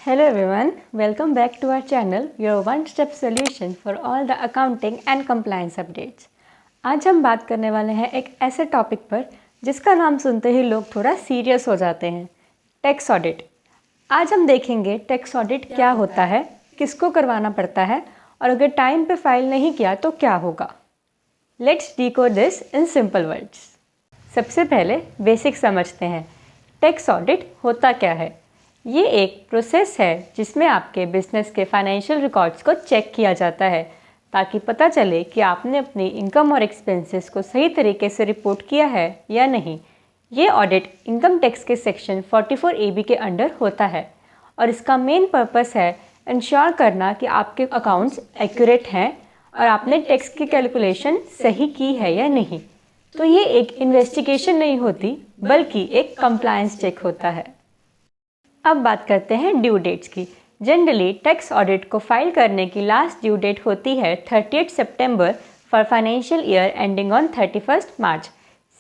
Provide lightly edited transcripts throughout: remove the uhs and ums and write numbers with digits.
Hello everyone, welcome back to our channel, your one-step solution for all the accounting and compliance updates. आज हम बात करने वाले हैं एक ऐसे टॉपिक पर जिसका नाम सुनते ही लोग थोड़ा सीरियस हो जाते हैं, टैक्स ऑडिट। आज हम देखेंगे टैक्स ऑडिट क्या होता है, किसको करवाना पड़ता है और अगर टाइम पे फाइल नहीं किया तो क्या होगा। Let's decode this in simple words. सबसे पहले बेसिक समझते हैं, टैक्स ऑडिट होता क्या है। ये एक प्रोसेस है जिसमें आपके बिजनेस के फाइनेंशियल रिकॉर्ड्स को चेक किया जाता है ताकि पता चले कि आपने अपनी इनकम और एक्सपेंसेस को सही तरीके से रिपोर्ट किया है या नहीं। ये ऑडिट इनकम टैक्स के सेक्शन 44AB के अंडर होता है और इसका मेन पर्पस है इंश्योर करना कि आपके अकाउंट्स एक्यूरेट हैं और आपने टैक्स की कैलकुलेशन सही की है या नहीं। तो ये एक इन्वेस्टिगेशन नहीं होती बल्कि एक कंप्लायंस चेक होता है। अब बात करते हैं ड्यू डेट्स की। जनरली टैक्स ऑडिट को फाइल करने की लास्ट ड्यू डेट होती है 30 सितंबर for financial year ending on 31 March.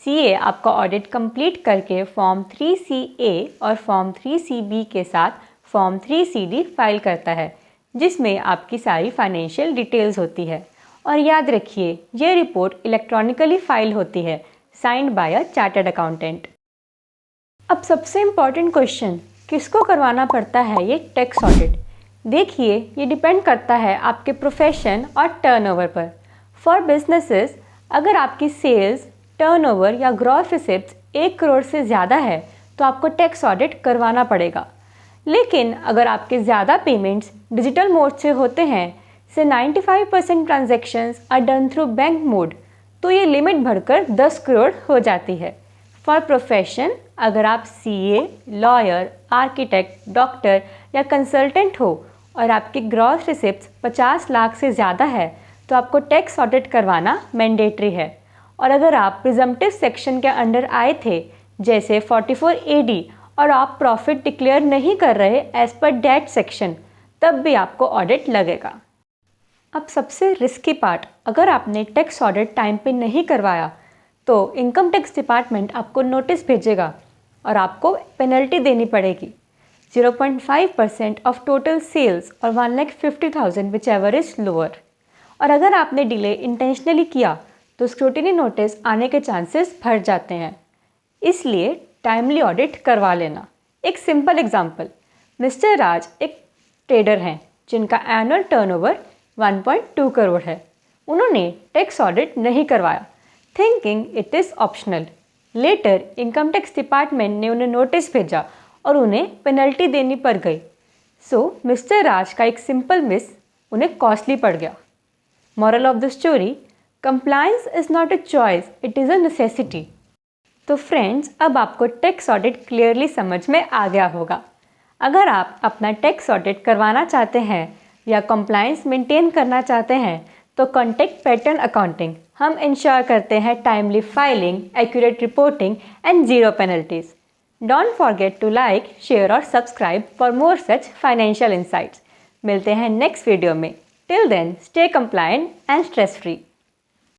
CA आपका ऑडिट कंप्लीट करके फॉर्म 3CA और फॉर्म 3CB के साथ फॉर्म 3CD फाइल करता है जिसमें आपकी सारी फाइनेंशियल डिटेल्स होती है। और याद रखिए ये रिपोर्ट इलेक्ट्रॉनिकली फाइल होती है, signed by a chartered accountant. अब सबसे इम्पॉर्टेंट क्वेश्चन, किसको करवाना पड़ता है ये टैक्स ऑडिट। देखिए ये डिपेंड करता है आपके प्रोफेशन और टर्नओवर पर। फॉर बिजनेसेस अगर आपकी सेल्स, टर्नओवर या ग्रॉस रिसिप्ट्स 1 करोड़ से ज़्यादा है तो आपको टैक्स ऑडिट करवाना पड़ेगा। लेकिन अगर आपके ज़्यादा पेमेंट्स डिजिटल मोड से होते हैं, से 95% transactions are done through bank mode, तो ये लिमिट बढ़कर 10 करोड़ हो जाती है। फॉर प्रोफेशन अगर आप CA, लॉयर, आर्किटेक्ट, डॉक्टर या कंसल्टेंट हो और आपकी ग्रॉस रिसिप्ट्स 50 लाख से ज़्यादा है तो आपको टैक्स ऑडिट करवाना मैंडेटरी है। और अगर आप प्रिजम्पटिव सेक्शन के अंडर आए थे जैसे 44AD और आप प्रॉफिट डिक्लेयर नहीं कर रहे एज पर डेट सेक्शन, तब भी आपको ऑडिट लगेगा। अब सबसे रिस्की पार्ट, अगर आपने टैक्स ऑडिट टाइम पे नहीं करवाया तो इनकम टैक्स डिपार्टमेंट आपको नोटिस भेजेगा और आपको पेनल्टी देनी पड़ेगी 0.5% ऑफ टोटल सेल्स और 1,50,000 विच एवर इज लोअर। और अगर आपने डिले इंटेंशनली किया तो स्क्रूटिनी नोटिस आने के चांसेस बढ़ जाते हैं, इसलिए टाइमली ऑडिट करवा लेना। एक सिंपल एग्जांपल, मिस्टर राज एक ट्रेडर हैं जिनका एनुअल टर्नओवर 1.2 करोड़ है। उन्होंने टैक्स ऑडिट नहीं करवाया thinking it is optional. Later income tax department ने उन्हें नोटिस भेजा और उन्हें पेनल्टी देनी पड़ गई। सो मिस्टर राज का एक सिंपल मिस उन्हें कॉस्टली पड़ गया। Moral of the story, compliance is not a choice, it is a necessity. तो फ्रेंड्स, अब आपको टैक्स ऑडिट क्लियरली समझ में आ गया होगा। अगर आप अपना टैक्स ऑडिट करवाना चाहते हैं या कंप्लायंस मेंटेन करना चाहते हैं तो कॉन्टेक्ट पैटर्न अकाउंटिंग। हम इंश्योर करते हैं timely filing, accurate reporting and zero penalties. Don't forget to like, share और subscribe for more such financial insights. मिलते हैं नेक्स्ट वीडियो में। Till then stay compliant and stress free.